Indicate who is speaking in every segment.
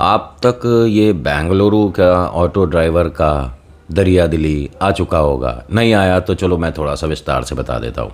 Speaker 1: आप तक ये बेंगलुरु का ऑटो ड्राइवर का दरिया दिली आ चुका होगा। नहीं आया तो चलो मैं थोड़ा सा विस्तार से बता देता हूँ।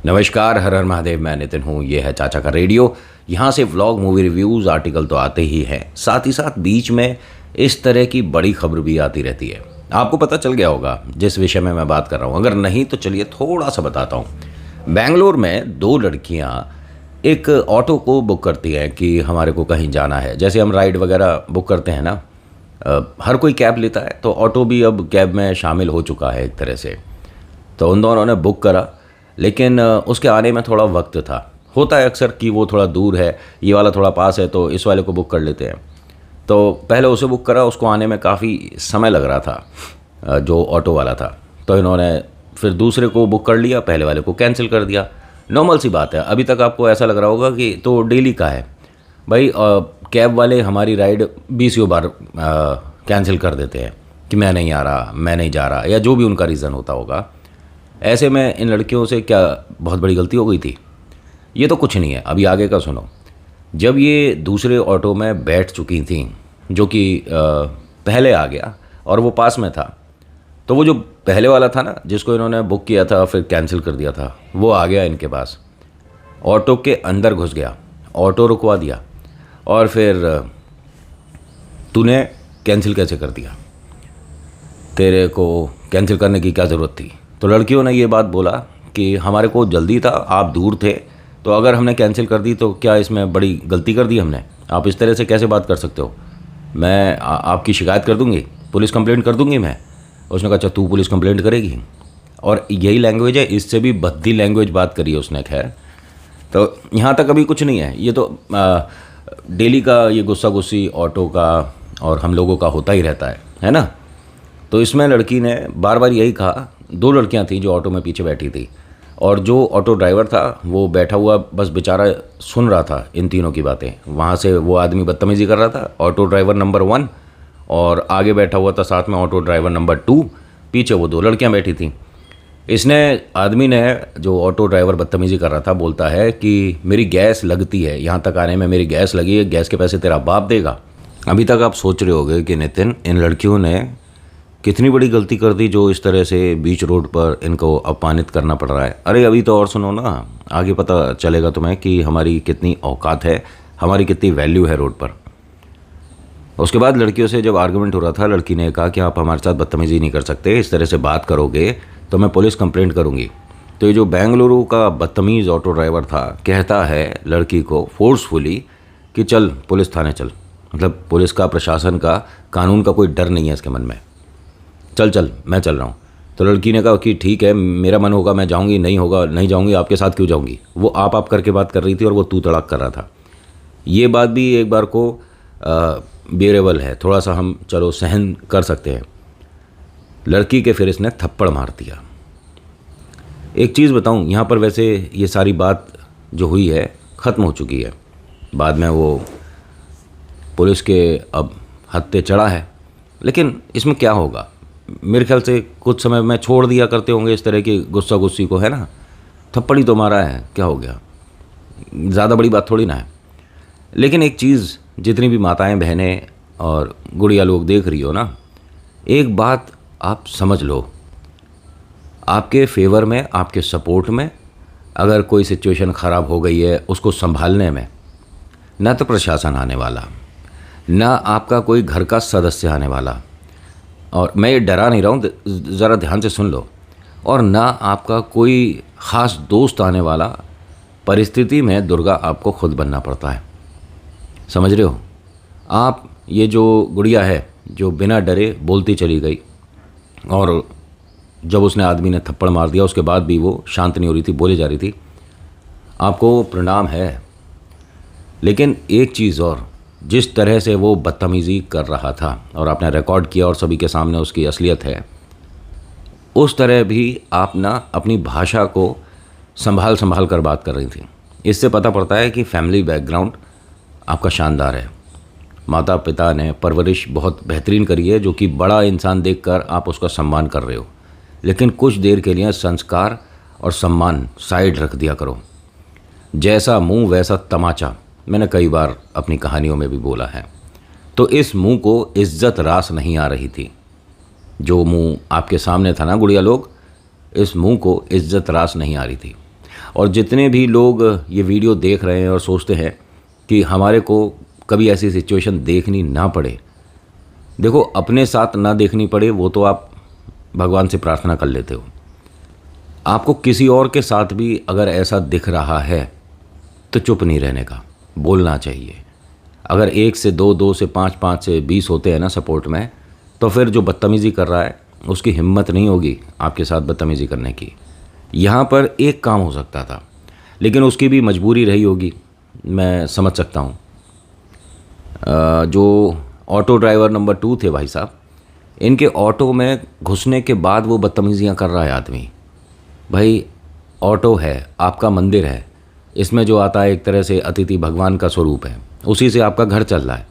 Speaker 1: नमस्कार, हर हर महादेव। मैं नितिन हूँ, ये है चाचा का रेडियो। यहाँ से व्लॉग, मूवी रिव्यूज़, आर्टिकल तो आते ही हैं, साथ ही साथ बीच में इस तरह की बड़ी खबर भी आती रहती है। आपको पता चल गया होगा जिस विषय में मैं बात कर रहा हूँ। अगर नहीं तो चलिए थोड़ा सा बताता हूँ। बेंगलोर में दो लड़कियाँ एक ऑटो को बुक करती हैं कि हमारे को कहीं जाना है। जैसे हम राइड वगैरह बुक करते हैं ना, हर कोई कैब लेता है, तो ऑटो भी अब कैब में शामिल हो चुका है एक तरह से। तो उन दोनों ने बुक करा, लेकिन उसके आने में थोड़ा वक्त था। होता है अक्सर कि वो थोड़ा दूर है, ये वाला थोड़ा पास है, तो इस वाले को बुक कर लेते हैं। तो पहले उसे बुक करा, उसको आने में काफ़ी समय लग रहा था जो ऑटो वाला था। तो इन्होंने फिर दूसरे को बुक कर लिया, पहले वाले को कैंसिल कर दिया। नॉर्मल सी बात है। अभी तक आपको ऐसा लग रहा होगा कि तो डेली का है भाई, कैब वाले हमारी राइड 20 बार कैंसिल कर देते हैं कि मैं नहीं आ रहा, मैं नहीं जा रहा, या जो भी उनका रीज़न होता होगा। ऐसे में इन लड़कियों से क्या बहुत बड़ी गलती हो गई थी? ये तो कुछ नहीं है, अभी आगे का सुनो। जब ये दूसरे ऑटो में बैठ चुकी थी, जो कि पहले आ गया और वो पास में था, तो वो जो पहले वाला था ना, जिसको इन्होंने बुक किया था फिर कैंसिल कर दिया था, वो आ गया इनके पास, ऑटो के अंदर घुस गया, ऑटो रुकवा दिया और फिर तूने कैंसिल कैसे कर दिया? तेरे को कैंसिल करने की क्या ज़रूरत थी? तो लड़कियों ने ये बात बोला कि हमारे को जल्दी था, आप दूर थे, तो अगर हमने कैंसिल कर दी तो क्या इसमें बड़ी गलती कर दी हमने? आप इस तरह से कैसे बात कर सकते हो? मैं आपकी शिकायत कर दूंगी, पुलिस कंप्लेंट कर दूंगी मैं। उसने कहा अच्छा तू पुलिस कंप्लेंट करेगी? और यही लैंग्वेज है, इससे भी भद्दी लैंग्वेज बात करी है उसने। खैर, तो यहाँ तक अभी कुछ नहीं है। ये तो डेली का ये गुस्सा गुस्सी ऑटो का और हम लोगों का होता ही रहता है ना। तो इसमें लड़की ने बार बार यही कहा। दो लड़कियाँ थीं जो ऑटो में पीछे बैठी थी, और जो ऑटो ड्राइवर था वो बैठा हुआ बस बेचारा सुन रहा था इन तीनों की बातें। वहाँ से वो आदमी बदतमीज़ी कर रहा था, ऑटो ड्राइवर नंबर 1, और आगे बैठा हुआ था साथ में ऑटो ड्राइवर नंबर 2, पीछे वो दो लड़कियां बैठी थीं। आदमी ने, जो ऑटो ड्राइवर बदतमीज़ी कर रहा था, बोलता है कि मेरी गैस लगती है, यहाँ तक आने में मेरी गैस लगी है, गैस के पैसे तेरा बाप देगा। अभी तक आप सोच रहे होगे कि नितिन, इन लड़कियों ने कितनी बड़ी गलती कर दी जो इस तरह से बीच रोड पर इनको अपमानित करना पड़ रहा है। अरे अभी तो और सुनो ना, आगे पता चलेगा तुम्हें कि हमारी कितनी औकात है, हमारी कितनी वैल्यू है रोड पर। उसके बाद लड़कियों से जब आर्गुमेंट हो रहा था, लड़की ने कहा कि आप हमारे साथ बदतमीज़ी नहीं कर सकते, इस तरह से बात करोगे तो मैं पुलिस कंप्लेंट करूंगी। तो ये जो बेंगलुरु का बदतमीज़ ऑटो ड्राइवर था, कहता है लड़की को फोर्सफुली कि चल पुलिस थाने चल। मतलब पुलिस का, प्रशासन का, कानून का कोई डर नहीं है इसके मन में। चल चल मैं चल रहा हूँ। तो लड़की ने कहा कि ठीक है, मेरा मन होगा मैं जाऊँगी, नहीं होगा नहीं जाऊँगी, आपके साथ क्यों जाऊँगी? वो आप करके बात कर रही थी और वो तू तड़ाक कर रहा था। ये बात भी एक बार को बेरेबल है, थोड़ा सा हम चलो सहन कर सकते हैं। लड़की के फिर इसने थप्पड़ मार दिया। एक चीज़ बताऊं, यहाँ पर वैसे ये सारी बात जो हुई है ख़त्म हो चुकी है। बाद में वो पुलिस के अब हत्थे चढ़ा है, लेकिन इसमें क्या होगा? मेरे ख्याल से कुछ समय में छोड़ दिया करते होंगे इस तरह की गुस्सा गुस्सी को, है ना। थप्पड़ ही तो मारा है, क्या हो गया? ज़्यादा बड़ी बात थोड़ी ना है। लेकिन एक चीज़, जितनी भी माताएं, बहनें और गुड़िया लोग देख रही हो ना, एक बात आप समझ लो, आपके फेवर में, आपके सपोर्ट में अगर कोई सिचुएशन ख़राब हो गई है, उसको संभालने में ना तो प्रशासन आने वाला, ना आपका कोई घर का सदस्य आने वाला, और मैं ये डरा नहीं रहा हूँ, ज़रा ध्यान से सुन लो, और ना आपका कोई ख़ास दोस्त आने वाला। परिस्थिति में दुर्गा आपको खुद बनना पड़ता है, समझ रहे हो आप? ये जो गुड़िया है जो बिना डरे बोलती चली गई, और जब उसने आदमी ने थप्पड़ मार दिया उसके बाद भी वो शांत नहीं हो रही थी, बोले जा रही थी, आपको प्रणाम है। लेकिन एक चीज़ और, जिस तरह से वो बदतमीज़ी कर रहा था और आपने रिकॉर्ड किया और सभी के सामने उसकी असलियत है, उस तरह भी आप ना अपनी भाषा को संभाल संभाल कर बात कर रही थी। इससे पता पड़ता है कि फैमिली बैकग्राउंड आपका शानदार है। माता पिता ने परवरिश बहुत बेहतरीन करी है, जो कि बड़ा इंसान देखकर आप उसका सम्मान कर रहे हो। लेकिन कुछ देर के लिए संस्कार और सम्मान साइड रख दिया करो। जैसा मुंह वैसा तमाचा, मैंने कई बार अपनी कहानियों में भी बोला है। तो इस मुंह को इज्जत रास नहीं आ रही थी। जो मुंह आपके सामने था ना गुड़िया लोग, इस मुंह को इज्जत रास नहीं आ रही थी। और जितने भी लोग ये वीडियो देख रहे हैं और सोचते हैं कि हमारे को कभी ऐसी सिचुएशन देखनी ना पड़े, देखो अपने साथ ना देखनी पड़े वो तो आप भगवान से प्रार्थना कर लेते हो। आपको किसी और के साथ भी अगर ऐसा दिख रहा है तो चुप नहीं रहने का, बोलना चाहिए। अगर 1 से 2, 2 से 5, 5 से 20 होते हैं ना सपोर्ट में, तो फिर जो बदतमीज़ी कर रहा है उसकी हिम्मत नहीं होगी आपके साथ बदतमीज़ी करने की। यहाँ पर एक काम हो सकता था, लेकिन उसकी भी मजबूरी रही होगी, मैं समझ सकता हूँ। जो ऑटो ड्राइवर नंबर 2 थे भाई साहब, इनके ऑटो में घुसने के बाद वो बदतमीज़ियाँ कर रहा है आदमी। भाई ऑटो है, आपका मंदिर है, इसमें जो आता है एक तरह से अतिथि भगवान का स्वरूप है, उसी से आपका घर चल रहा है।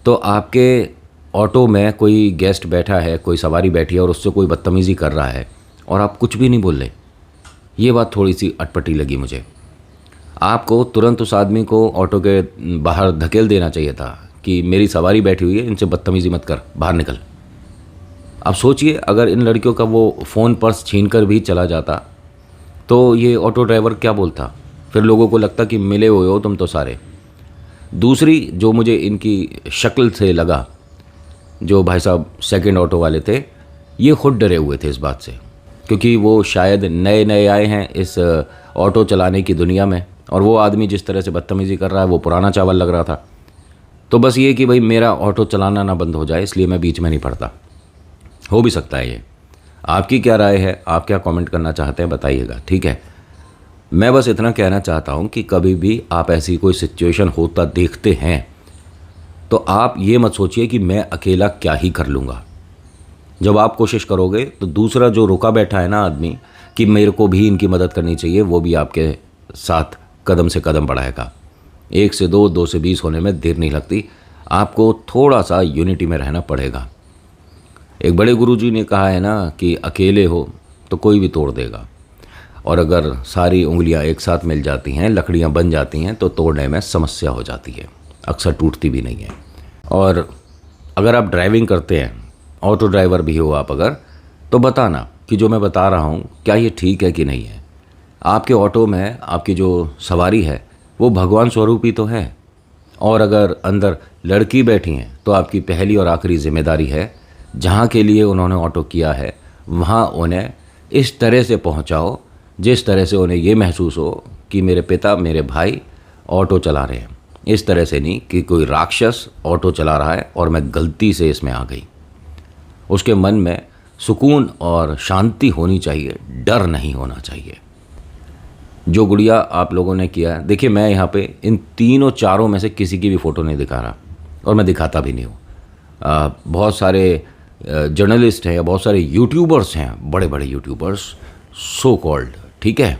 Speaker 1: तो आपके ऑटो में कोई गेस्ट बैठा है, कोई सवारी बैठी है और उससे कोई बदतमीज़ी कर रहा है और आप कुछ भी नहीं बोल रहे, ये बात थोड़ी सी अटपटी लगी मुझे। आपको तुरंत उस आदमी को ऑटो के बाहर धकेल देना चाहिए था कि मेरी सवारी बैठी हुई है, इनसे बदतमीज़ी मत कर, बाहर निकल। अब सोचिए अगर इन लड़कियों का वो फ़ोन पर्स छीन कर भी चला जाता तो ये ऑटो ड्राइवर क्या बोलता, फिर लोगों को लगता कि मिले हुए हो तुम तो सारे। दूसरी जो मुझे इनकी शक्ल से लगा, जो भाई साहब सेकंड ऑटो वाले थे, ये खुद डरे हुए थे इस बात से, क्योंकि वो शायद नए नए आए हैं इस ऑटो चलाने की दुनिया में, और वो आदमी जिस तरह से बदतमीज़ी कर रहा है वो पुराना चावल लग रहा था। तो बस ये कि भाई मेरा ऑटो चलाना ना बंद हो जाए, इसलिए मैं बीच में नहीं पड़ता। हो भी सकता है ये। आपकी क्या राय है, आप क्या कमेंट करना चाहते हैं बताइएगा, ठीक है। मैं बस इतना कहना चाहता हूँ कि कभी भी आप ऐसी कोई सिचुएशन होता देखते हैं तो आप ये मत सोचिए कि मैं अकेला क्या ही कर लूँगा। जब आप कोशिश करोगे तो दूसरा जो रुका बैठा है ना आदमी कि मेरे को भी इनकी मदद करनी चाहिए, वो भी आपके साथ कदम से कदम बढ़ाएगा। 1 से 2, 2 से 20 होने में देर नहीं लगती। आपको थोड़ा सा यूनिटी में रहना पड़ेगा। एक बड़े गुरुजी ने कहा है ना कि अकेले हो तो कोई भी तोड़ देगा, और अगर सारी उंगलियां एक साथ मिल जाती हैं, लकड़ियां बन जाती हैं, तो तोड़ने में समस्या हो जाती है, अक्सर टूटती भी नहीं है। और अगर आप ड्राइविंग करते हैं, ऑटो ड्राइवर भी हो आप अगर, तो बताना कि जो मैं बता रहा हूँ क्या ये ठीक है कि नहीं है। आपके ऑटो में आपकी जो सवारी है वो भगवान स्वरूप ही तो है, और अगर अंदर लड़की बैठी हैं तो आपकी पहली और आखिरी जिम्मेदारी है, जहाँ के लिए उन्होंने ऑटो किया है वहाँ उन्हें इस तरह से पहुँचाओ जिस तरह से उन्हें ये महसूस हो कि मेरे पिता, मेरे भाई ऑटो चला रहे हैं। इस तरह से नहीं कि कोई राक्षस ऑटो चला रहा है और मैं गलती से इसमें आ गई। उसके मन में सुकून और शांति होनी चाहिए, डर नहीं होना चाहिए। जो गुड़िया आप लोगों ने किया है, देखिए मैं यहाँ पे इन तीनों चारों में से किसी की भी फ़ोटो नहीं दिखा रहा, और मैं दिखाता भी नहीं हूँ। बहुत सारे जर्नलिस्ट हैं या बहुत सारे यूट्यूबर्स हैं, बड़े बड़े यूट्यूबर्स सो कॉल्ड, ठीक है,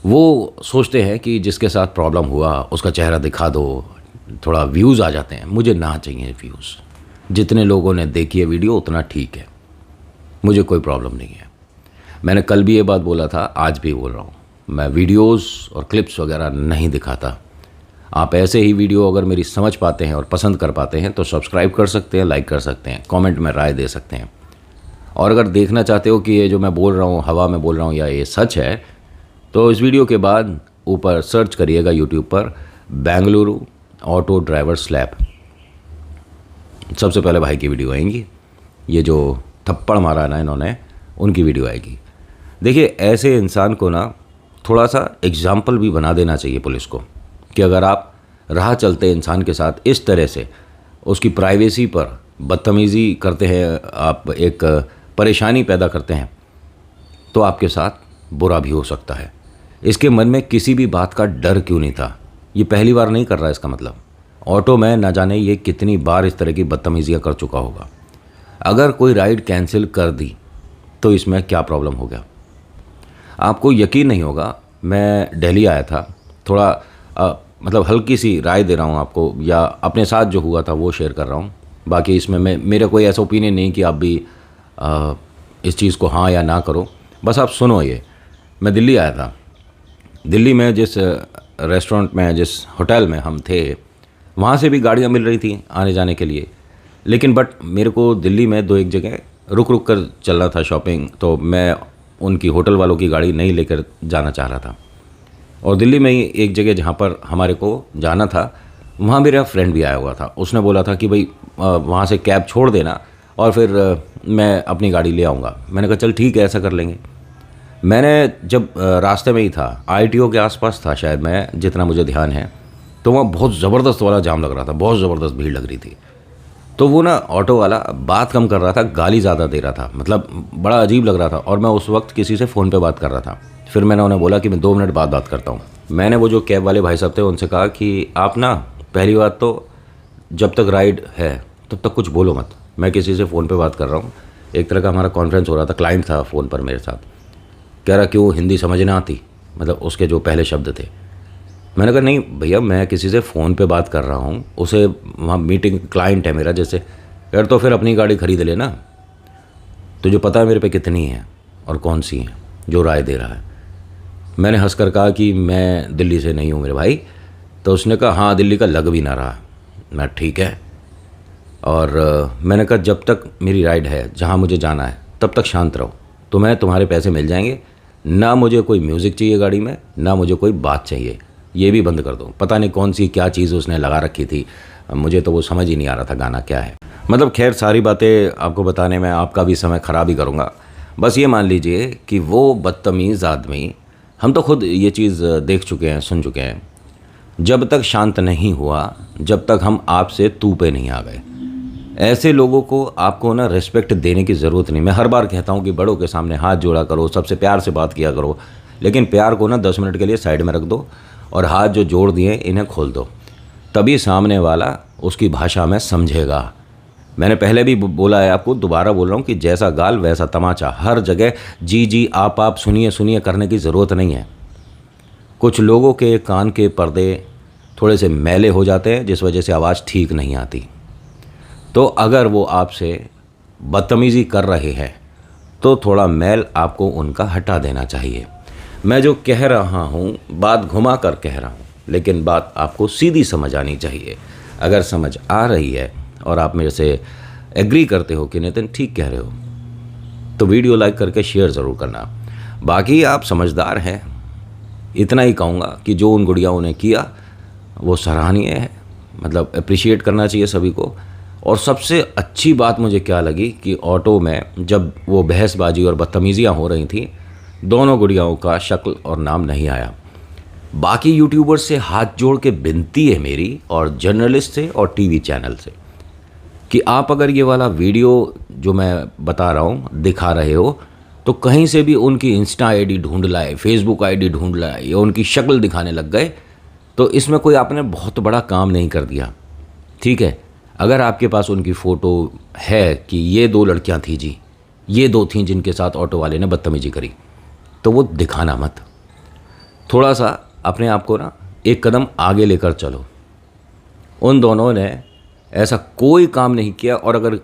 Speaker 1: वो सोचते हैं कि जिसके साथ प्रॉब्लम हुआ उसका चेहरा दिखा दो, थोड़ा व्यूज़ आ जाते हैं। मुझे ना चाहिए व्यूज़, जितने लोगों ने देखी है वीडियो उतना ठीक है, मुझे कोई प्रॉब्लम नहीं है। मैंने कल भी ये बात बोला था, आज भी बोल रहा हूँ, मैं वीडियोस और क्लिप्स वगैरह नहीं दिखाता। आप ऐसे ही वीडियो अगर मेरी समझ पाते हैं और पसंद कर पाते हैं तो सब्सक्राइब कर सकते हैं, लाइक कर सकते हैं, कमेंट में राय दे सकते हैं। और अगर देखना चाहते हो कि ये जो मैं बोल रहा हूँ हवा में बोल रहा हूँ या ये सच है, तो इस वीडियो के बाद ऊपर सर्च करिएगा यूट्यूब पर बेंगलुरु ऑटो ड्राइवर स्लैप, सबसे पहले भाई की वीडियो आएंगी। ये जो थप्पड़ मारा ना इन्होंने, उनकी वीडियो आएगी। देखिए ऐसे इंसान को ना थोड़ा सा एग्जाम्पल भी बना देना चाहिए पुलिस को, कि अगर आप राह चलते इंसान के साथ इस तरह से उसकी प्राइवेसी पर बदतमीज़ी करते हैं, आप एक परेशानी पैदा करते हैं, तो आपके साथ बुरा भी हो सकता है। इसके मन में किसी भी बात का डर क्यों नहीं था? ये पहली बार नहीं कर रहा, इसका मतलब ऑटो में ना जाने ये कितनी बार इस तरह की बदतमीज़ियाँ कर चुका होगा। अगर कोई राइड कैंसिल कर दी तो इसमें क्या प्रॉब्लम हो गया? आपको यकीन नहीं होगा, मैं दिल्ली आया था, थोड़ा मतलब हल्की सी राय दे रहा हूँ आपको, या अपने साथ जो हुआ था वो शेयर कर रहा हूँ। बाकी इसमें मेरा कोई ऐसा ओपिनियन नहीं कि आप भी इस चीज़ को हाँ या ना करो, बस आप सुनो। ये मैं दिल्ली आया था, दिल्ली में जिस रेस्टोरेंट में, जिस होटल में हम थे, वहाँ से भी गाड़ियाँ मिल रही थी आने जाने के लिए। लेकिन बट मेरे को दिल्ली में 2 एक जगह रुक रुक कर चलना था शॉपिंग, तो मैं उनकी होटल वालों की गाड़ी नहीं लेकर जाना चाह रहा था। और दिल्ली में ही एक जगह जहाँ पर हमारे को जाना था, वहाँ मेरा फ्रेंड भी आया हुआ था। उसने बोला था कि भाई वहाँ से कैब छोड़ देना और फिर मैं अपनी गाड़ी ले आऊँगा। मैंने कहा चल ठीक है, ऐसा कर लेंगे। मैंने जब रास्ते में ही था, ITO के आसपास था शायद, मैं जितना मुझे ध्यान है, तो वहाँ बहुत ज़बरदस्त वाला जाम लग रहा था, बहुत ज़बरदस्त भीड़ लग रही थी। तो वो ना ऑटो वाला बात कम कर रहा था, गाली ज़्यादा दे रहा था, मतलब बड़ा अजीब लग रहा था। और मैं उस वक्त किसी से फ़ोन पे बात कर रहा था। फिर मैंने उन्हें बोला कि मैं 2 मिनट बाद बात करता हूँ। मैंने वो जो कैब वाले भाई साहब थे उनसे कहा कि आप ना, पहली बात तो जब तक राइड है तब तक कुछ बोलो मत, मैं किसी से फ़ोन पे बात कर रहा हूँ। एक तरह का हमारा कॉन्फ्रेंस हो रहा था, क्लाइंट था फ़ोन पर मेरे साथ। कह रहा क्यों, हिंदी समझ ना आती, मतलब उसके जो पहले शब्द थे। मैंने कहा नहीं भैया, मैं किसी से फ़ोन पे बात कर रहा हूँ, उसे वहाँ मीटिंग, क्लाइंट है मेरा जैसे। यार तो फिर अपनी गाड़ी खरीद लेना, तुझे पता है मेरे पे कितनी है और कौन सी है जो राय दे रहा है। मैंने हंसकर कहा कि मैं दिल्ली से नहीं हूँ मेरे भाई। तो उसने कहा हाँ, दिल्ली का लग भी ना रहा। मैं ठीक है। और मैंने कहा जब तक मेरी राइड है, जहाँ मुझे जाना है, तब तक शांत रहो, तुम्हें तुम्हारे पैसे मिल जाएंगे। ना मुझे कोई म्यूज़िक चाहिए गाड़ी में, ना मुझे कोई बात चाहिए, ये भी बंद कर दो। पता नहीं कौन सी क्या चीज़ उसने लगा रखी थी, मुझे तो वो समझ ही नहीं आ रहा था गाना क्या है। मतलब खैर, सारी बातें आपको बताने में आपका भी समय ख़राब ही करूँगा। बस ये मान लीजिए कि वो बदतमीज़ आदमी, हम तो खुद ये चीज़ देख चुके हैं, सुन चुके हैं, जब तक शांत नहीं हुआ, जब तक हम आपसे तू पे नहीं आ गए। ऐसे लोगों को आपको ना रिस्पेक्ट देने की ज़रूरत नहीं। मैं हर बार कहता हूँ कि बड़ों के सामने हाथ जोड़ा करो, सबसे प्यार से बात किया करो, लेकिन प्यार को ना 10 मिनट के लिए साइड में रख दो और हाथ जो जोड़ दिए इन्हें खोल दो, तभी सामने वाला उसकी भाषा में समझेगा। मैंने पहले भी बोला है आपको, दोबारा बोल रहा हूँ कि जैसा गाल वैसा तमाचा। हर जगह जी जी आप सुनिए सुनिए करने की ज़रूरत नहीं है। कुछ लोगों के कान के पर्दे थोड़े से मैले हो जाते हैं, जिस वजह से आवाज़ ठीक नहीं आती। तो अगर वो आपसे बदतमीज़ी कर रहे हैं तो थोड़ा मैल आपको उनका हटा देना चाहिए। मैं जो कह रहा हूँ, बात घुमा कर कह रहा हूँ, लेकिन बात आपको सीधी समझ आनी चाहिए। अगर समझ आ रही है और आप मेरे से एग्री करते हो कि नितिन ठीक कह रहे हो, तो वीडियो लाइक करके शेयर ज़रूर करना। बाकी आप समझदार हैं, इतना ही कहूँगा कि जो उन गुड़ियाओं ने किया वो सराहनीय है, मतलब अप्रिशिएट करना चाहिए सभी को। और सबसे अच्छी बात मुझे क्या लगी कि ऑटो में जब वो बहसबाजी और बदतमीज़ियाँ हो रही थी, दोनों गुड़ियाओं का शक्ल और नाम नहीं आया। बाकी यूट्यूबर्स से हाथ जोड़ के विनती है मेरी, और जर्नलिस्ट से और टीवी चैनल से, कि आप अगर ये वाला वीडियो जो मैं बता रहा हूँ दिखा रहे हो, तो कहीं से भी उनकी इंस्टा आईडी ढूंढ लाए, फेसबुक आईडी ढूंढ लाए, या उनकी शक्ल दिखाने लग गए, तो इसमें कोई आपने बहुत बड़ा काम नहीं कर दिया। ठीक है, अगर आपके पास उनकी फ़ोटो है कि ये 2 लड़कियां थी जी, ये 2 थीं जिनके साथ ऑटो वाले ने बदतमीजी करी, तो वो दिखाना मत। थोड़ा सा अपने आप को ना एक कदम आगे लेकर चलो। उन दोनों ने ऐसा कोई काम नहीं किया, और अगर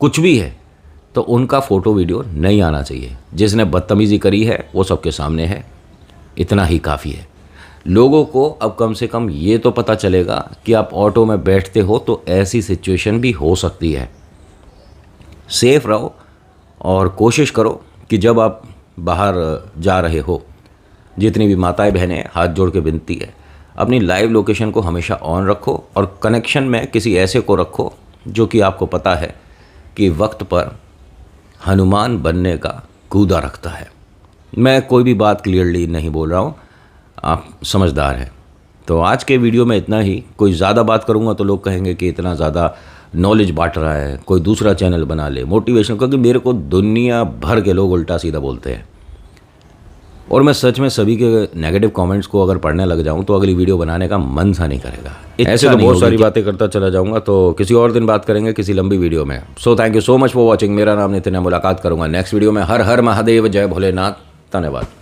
Speaker 1: कुछ भी है तो उनका फ़ोटो वीडियो नहीं आना चाहिए। जिसने बदतमीज़ी करी है वो सबके सामने है, इतना ही काफ़ी है। लोगों को अब कम से कम ये तो पता चलेगा कि आप ऑटो में बैठते हो तो ऐसी सिचुएशन भी हो सकती है। सेफ रहो और कोशिश करो कि जब आप बाहर जा रहे हो, जितनी भी माताएं बहनें, हाथ जोड़ के विनती है, अपनी लाइव लोकेशन को हमेशा ऑन रखो और कनेक्शन में किसी ऐसे को रखो जो कि आपको पता है कि वक्त पर हनुमान बनने का कूदा रखता है। मैं कोई भी बात क्लियरली नहीं बोल रहा हूँ, आप समझदार हैं। तो आज के वीडियो में इतना ही। कोई ज़्यादा बात करूँगा तो लोग कहेंगे कि इतना ज़्यादा नॉलेज बांट रहा है, कोई दूसरा चैनल बना ले मोटिवेशन, क्योंकि मेरे को दुनिया भर के लोग उल्टा सीधा बोलते हैं, और मैं सच में सभी के नेगेटिव कमेंट्स को अगर पढ़ने लग जाऊं तो अगली वीडियो बनाने का मन सा नहीं करेगा। ऐसे तो बहुत सारी बातें करता चला जाऊंगा, तो किसी और दिन बात करेंगे किसी लंबी वीडियो में। So thank you so much for watching. मेरा नाम नितिन है, मुलाकात करूंगा नेक्स्ट वीडियो में। हर हर महादेव, जय भोलेनाथ, धन्यवाद।